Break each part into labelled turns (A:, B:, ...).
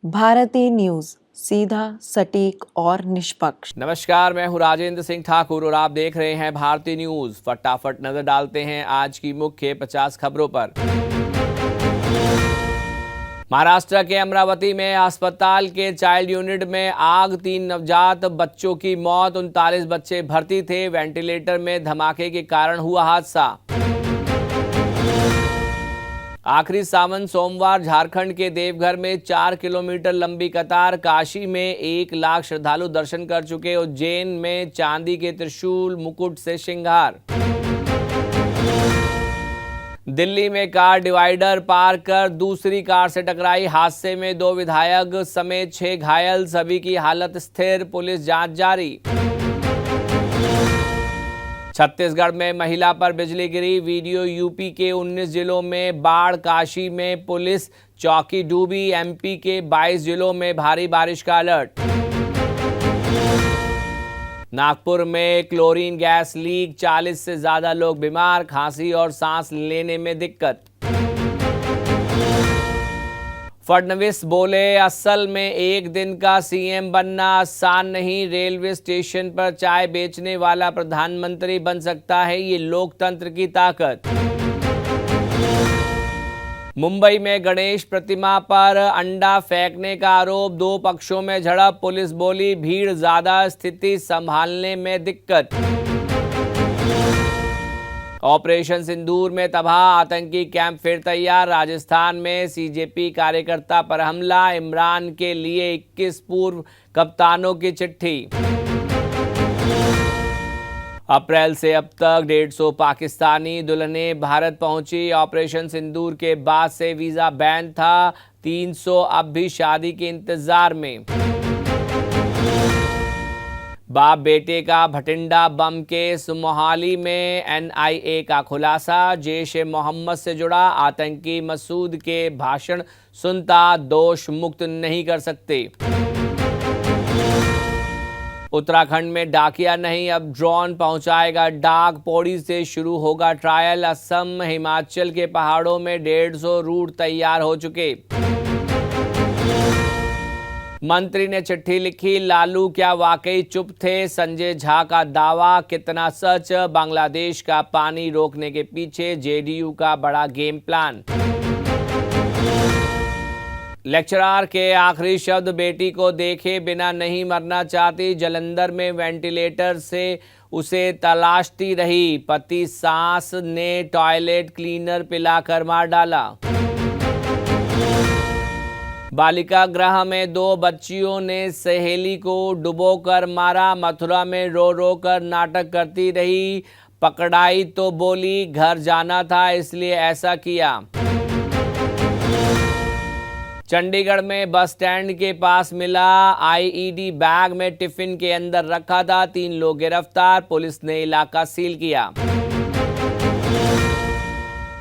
A: भारतीय न्यूज, सीधा, सटीक और निष्पक्ष।
B: नमस्कार, मैं हूं राजेंद्र सिंह ठाकुर और आप देख रहे हैं भारतीय न्यूज। फटाफट नजर डालते हैं आज की मुख्य 50 खबरों पर। महाराष्ट्र के अमरावती में अस्पताल के चाइल्ड यूनिट में आग, 3 नवजात बच्चों की मौत, 39 बच्चे भर्ती थे। वेंटिलेटर में धमाके के कारण हुआ हादसा। आखिरी सावन सोमवार झारखंड के देवघर में 4 किलोमीटर लंबी कतार। काशी में 1 लाख श्रद्धालु दर्शन कर चुके। उज्जैन में चांदी के त्रिशूल मुकुट से श्रृंगार। दिल्ली में कार डिवाइडर पार कर दूसरी कार से टकराई। हादसे में 2 विधायक समेत 6 घायल, सभी की हालत स्थिर, पुलिस जांच जारी। छत्तीसगढ़ में महिला पर बिजली गिरी, वीडियो। यूपी के 19 जिलों में बाढ़, काशी में पुलिस चौकी डूबी। एमपी के 22 जिलों में भारी बारिश का अलर्ट। नागपुर में क्लोरीन गैस लीक, 40 से ज्यादा लोग बीमार, खांसी और सांस लेने में दिक्कत। फडणवीस बोले, असल में एक दिन का सीएम बनना आसान नहीं। रेलवे स्टेशन पर चाय बेचने वाला प्रधानमंत्री बन सकता है, ये लोकतंत्र की ताकत। मुंबई में गणेश प्रतिमा पर अंडा फेंकने का आरोप, 2 पक्षों में झड़प। पुलिस बोली भीड़ ज्यादा, स्थिति संभालने में दिक्कत। ऑपरेशन सिंदूर में तबाह, आतंकी कैंप फिर तैयार। राजस्थान में सीजेपी कार्यकर्ता पर हमला, इमरान के लिए 21 पूर्व कप्तानों की चिट्ठी। अप्रैल से अब तक 150 पाकिस्तानी दुल्हनें भारत पहुंची। ऑपरेशन सिंदूर के बाद से वीजा बैन था, 300 अब भी शादी के इंतजार में। बाप बेटे का भटिंडा बम केस, मोहाली में एनआईए का खुलासा। जैश ए मोहम्मद से जुड़ा आतंकी मसूद के भाषण सुनता दोष मुक्त नहीं कर सकते। उत्तराखंड में डाकिया नहीं, अब ड्रोन पहुंचाएगा डाक। पौड़ी से शुरू होगा ट्रायल। असम, हिमाचल के पहाड़ों में 150 रूट तैयार हो चुके। मंत्री ने चिट्ठी लिखी, लालू क्या वाकई चुप थे? संजय झा का दावा, कितना सच? बांग्लादेश का पानी रोकने के पीछे जेडीयू का बड़ा गेम प्लान। लेक्चरार के आखिरी शब्द, बेटी को देखे बिना नहीं मरना चाहती। जलंधर में वेंटिलेटर से उसे तलाशती रही, पति सास ने टॉयलेट क्लीनर पिलाकर मार डाला। बालिका गृह में 2 बच्चियों ने सहेली को डुबोकर मारा। मथुरा में रो रो कर नाटक करती रही, पकड़ाई तो बोली घर जाना था इसलिए ऐसा किया। चंडीगढ़ में बस स्टैंड के पास मिला आईईडी, बैग में टिफिन के अंदर रखा था। 3 लोग गिरफ्तार, पुलिस ने इलाका सील किया।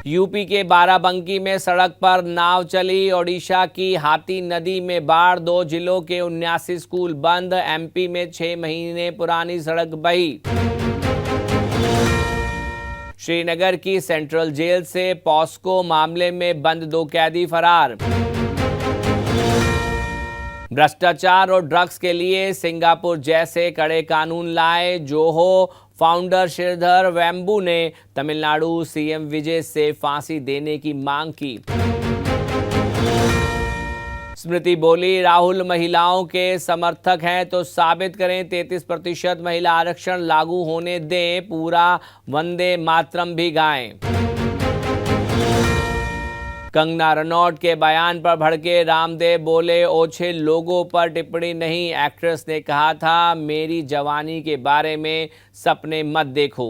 B: यूपी के बाराबंकी में सड़क पर नाव चली। ओडिशा की हाथी नदी में बाढ़, 2 जिलों के 79 स्कूल बंद। एमपी में 6 महीने पुरानी सड़क बही। श्रीनगर की सेंट्रल जेल से पॉस्को मामले में बंद 2 कैदी फरार। भ्रष्टाचार और ड्रग्स के लिए सिंगापुर जैसे कड़े कानून लाए। जोहो फाउंडर श्रीधर वेम्बू ने तमिलनाडु सीएम विजय से फांसी देने की मांग की। स्मृति बोली, राहुल महिलाओं के समर्थक हैं तो साबित करें। 33% महिला आरक्षण लागू होने दें, पूरा वंदे मातरम भी गाएं। कंगना रनौत के बयान पर भड़के रामदेव, बोले ओछे लोगों पर टिप्पणी नहीं। एक्ट्रेस ने कहा था, मेरी जवानी के बारे में सपने मत देखो।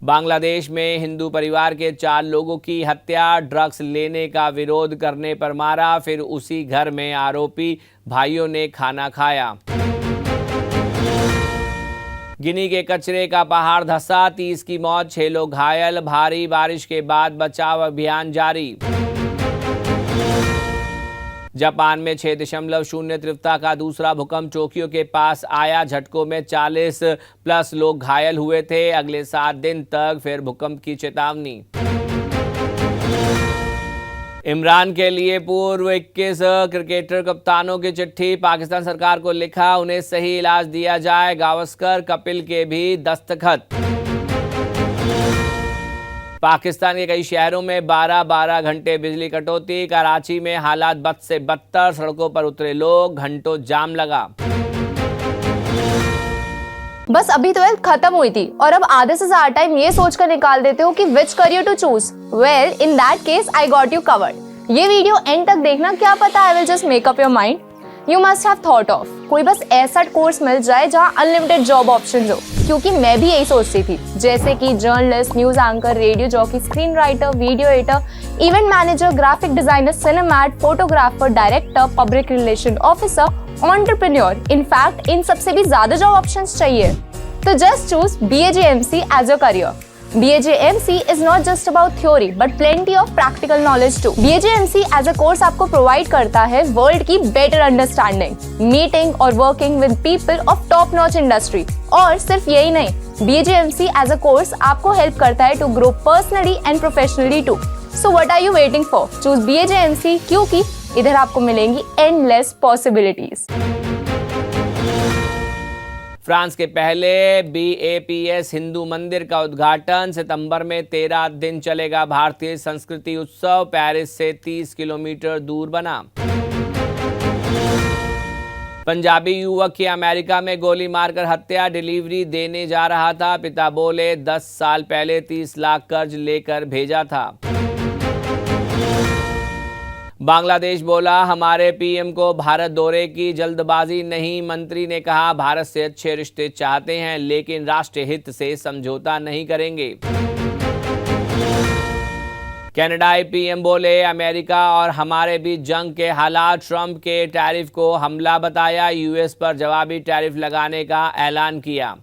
B: बांग्लादेश में हिंदू परिवार के 4 लोगों की हत्या, ड्रग्स लेने का विरोध करने पर मारा, फिर उसी घर में आरोपी भाइयों ने खाना खाया। गिनी के कचरे का पहाड़ धंसा, 30 की मौत, 6 लोग घायल। भारी बारिश के बाद बचाव अभियान जारी। जापान में 6.0 तीव्रता का दूसरा भूकंप टोक्यो के पास आया। झटकों में 40+ लोग घायल हुए थे। अगले 7 दिन तक फिर भूकंप की चेतावनी। इमरान के लिए पूर्व 21 क्रिकेटर कप्तानों की चिट्ठी, पाकिस्तान सरकार को लिखा उन्हें सही इलाज दिया जाए, गावस्कर कपिल के भी दस्तखत। पाकिस्तान के कई शहरों में 12-12 घंटे बिजली कटौती, कराची में हालात बद से बदतर, सड़कों पर उतरे लोग, घंटों जाम लगा।
C: बस अभी 12th खत्म हुई थी और अब आधे से ज्यादा टाइम ये सोचकर निकाल देते हो कि which career to choose. Well in that case I got you covered. ये वीडियो एंड तक देखना, क्या पता I will just make up your mind. You must have thought of कोई बस ऐसा कोर्स मिल जाए जहाँ अनलिमिटेड जॉब ऑप्शन हो, क्योंकि मैं भी यही सोचती थी, जैसे कि journalist, news anchor, radio jockey, screen writer, video editor, event manager, graphic designer, cinemat, photographer, director, public relation officer, entrepreneur. In fact इन सबसे भी ज्यादा जॉब ऑप्शंस चाहिए। तो just choose BAJMC as your career. BAJMC is not just about theory but plenty of practical knowledge too. BAJMC as a course आपको provide करता है world की बेटर अंडरस्टैंडिंग, मीटिंग और working with people of top notch industry. और सिर्फ यही नहीं, BAJMC as a course आपको हेल्प करता है to grow personally and professionally too. So what are you waiting for? Choose BAJMC, क्योंकि इधर आपको मिलेंगी एंडलेस पॉसिबिलिटीज।
B: फ्रांस के पहले BAPS हिंदू मंदिर का उद्घाटन, सितंबर में 13 दिन चलेगा भारतीय संस्कृति उत्सव, पेरिस से 30 किलोमीटर दूर बना। पंजाबी युवक की अमेरिका में गोली मारकर हत्या, डिलीवरी देने जा रहा था, पिता बोले 10 साल पहले 30 लाख कर्ज लेकर भेजा था। बांग्लादेश बोला हमारे PM को भारत दौरे की जल्दबाजी नहीं, मंत्री ने कहा भारत से अच्छे रिश्ते चाहते हैं लेकिन राष्ट्रीय हित से समझौता नहीं करेंगे। कनाडाई PM बोले अमेरिका और हमारे बीच जंग के हालात, ट्रंप के टैरिफ को हमला बताया, US पर जवाबी टैरिफ लगाने का ऐलान किया।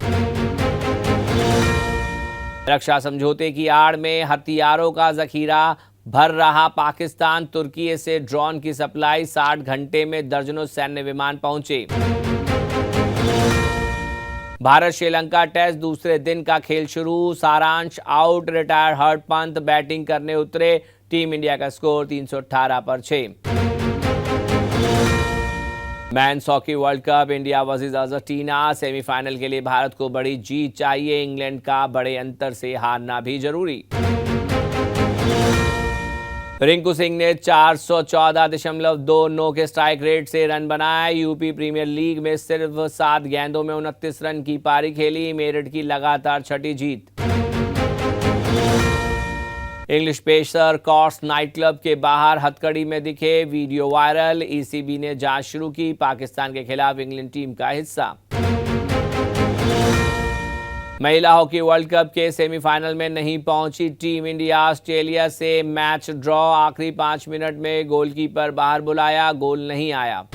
B: रक्षा समझौते की आड़ में हथियारों का जखीरा भर रहा पाकिस्तान, तुर्की से ड्रोन की सप्लाई, 60 घंटे में दर्जनों सैन्य विमान पहुंचे। भारत श्रीलंका टेस्ट दूसरे दिन का खेल शुरू, सारांश आउट, रिटायर हर्षपंत बैटिंग करने उतरे, टीम इंडिया का स्कोर 318 पर 6। Men's hockey world cup, India versus Argentina, semifinal के लिए भारत को बड़ी जीत चाहिए, इंग्लैंड का बड़े अंतर से हारना भी जरूरी। रिंकू सिंह ने 414.29 के स्ट्राइक रेट से रन बनाए, यूपी प्रीमियर लीग में सिर्फ 7 गेंदों में 29 रन की पारी खेली, मेरठ की लगातार 6ठी जीत। English pacer Carse night club के बाहर हथकड़ी में दिखे, वीडियो वायरल, ECB ने जांच शुरू की, पाकिस्तान के खिलाफ इंग्लैंड टीम का हिस्सा। महिला हॉकी वर्ल्ड कप के सेमीफाइनल में नहीं पहुंची टीम इंडिया, ऑस्ट्रेलिया से मैच ड्रॉ, आखिरी 5 मिनट में गोलकीपर बाहर बुलाया, गोल नहीं आया।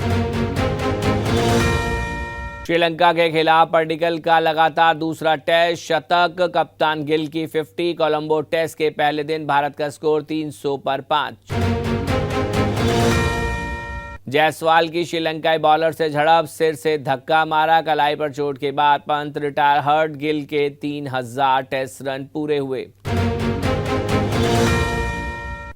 B: श्रीलंका के खिलाफ पर्डिकल का लगातार दूसरा टेस्ट, शतक, कप्तान गिल की 50, कोलंबो टेस्ट के पहले दिन भारत का स्कोर 300 पर 5। जायसवाल की श्रीलंकाई बॉलर से झड़प, सिर से धक्का मारा, कलाई पर चोट के बाद पंत रिटायर हर्ट, गिल के 3000 टेस्ट रन पूरे हुए।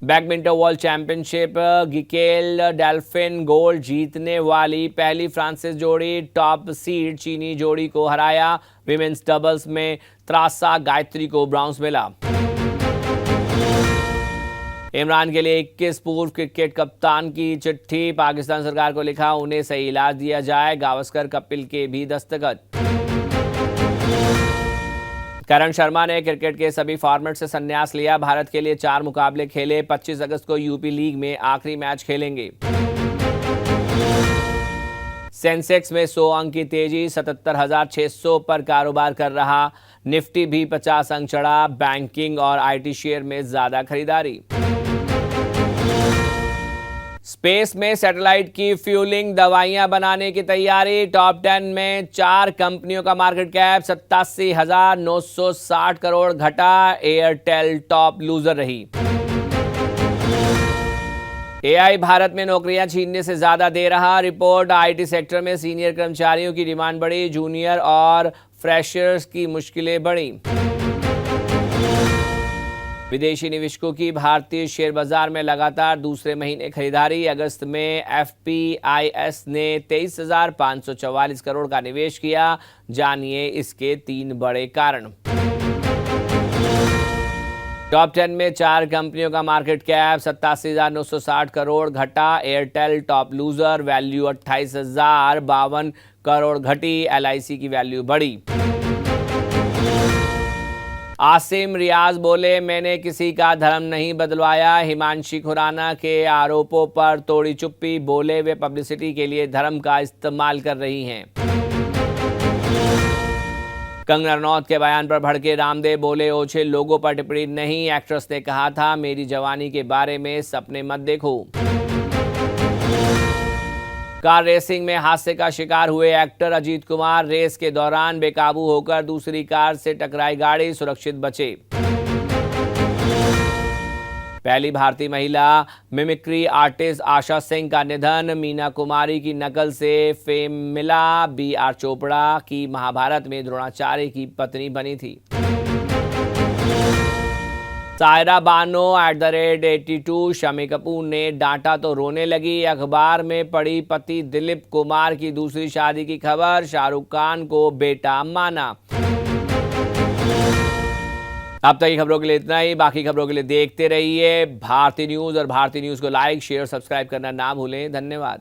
B: बैडमिंटन वर्ल्ड चैंपियनशिप, गिकेल डेल्फिन गोल्ड जीतने वाली पहली फ्रांसीसी जोड़ी, टॉप सीड चीनी जोड़ी को हराया, विमेंस डबल्स में त्रासा गायत्री को ब्रॉन्ज मिला। इमरान के लिए 21 पूर्व क्रिकेट कप्तान की चिट्ठी, पाकिस्तान सरकार को लिखा उन्हें सही इलाज दिया जाए, गावस्कर कपिल के भी दस्तखत। करण शर्मा ने क्रिकेट के सभी फॉर्मेट से संन्यास लिया, भारत के लिए 4 मुकाबले खेले, 25 अगस्त को यूपी लीग में आखिरी मैच खेलेंगे। सेंसेक्स में 100 अंक की तेजी, 77,600 पर कारोबार कर रहा, निफ्टी भी 50 अंक चढ़ा, बैंकिंग और IT शेयर में ज्यादा खरीदारी। स्पेस में सैटेलाइट की फ्यूलिंग, दवाइयां बनाने की तैयारी, टॉप 10 में 4 कंपनियों का मार्केट कैप 87,960 करोड़ घटा, एयरटेल टॉप लूजर रही। AI भारत में नौकरियां छीनने से ज्यादा दे रहा, रिपोर्ट, IT सेक्टर में सीनियर कर्मचारियों की डिमांड बढ़ी, जूनियर और फ्रेशर्स की मुश्किलें बढ़ी। विदेशी निवेशकों की भारतीय शेयर बाजार में लगातार दूसरे महीने खरीदारी। अगस्त में एफपीआईएस ने 23,544 करोड़ का निवेश किया। जानिए इसके 3 बड़े कारण। टॉप 10 में 4 कंपनियों का मार्केट कैप 87,960 करोड़ घटा। Airtel top loser, value 28,052 crore घटी। एलआईसी की वैल्यू बढ़ी। आसिम रियाज बोले, मैंने किसी का धर्म नहीं बदलवाया। हिमांशी खुराना के आरोपों पर तोड़ी चुप्पी, बोले वे पब्लिसिटी के लिए धर्म का इस्तेमाल कर रही हैं। कंगना रनौत के बयान पर भड़के रामदेव, बोले ओछे लोगों पर टिप्पणी नहीं। एक्ट्रेस ने कहा था मेरी जवानी के बारे में सपने मत देखो। कार रेसिंग में हादसे का शिकार हुए एक्टर अजीत कुमार, रेस के दौरान बेकाबू होकर दूसरी कार से टकराई गाड़ी, सुरक्षित बचे। पहली भारतीय महिला मिमिक्री आर्टिस्ट आशा सिंह का निधन, मीना कुमारी की नकल से फेम मिला। बीआर चोपड़ा की महाभारत में द्रोणाचार्य की पत्नी बनी थी। सायरा बानो @82 शम्मी कपूर ने डांटा तो रोने लगी। अखबार में पड़ी पति दिलीप कुमार की दूसरी शादी की खबर, शाहरुख खान को बेटा माना। अब तक की खबरों के लिए इतना ही। बाकी खबरों के लिए देखते रहिए भारतीय न्यूज़ और भारतीय न्यूज़ को लाइक, शेयर, सब्सक्राइब करना ना भूलें। धन्यवाद।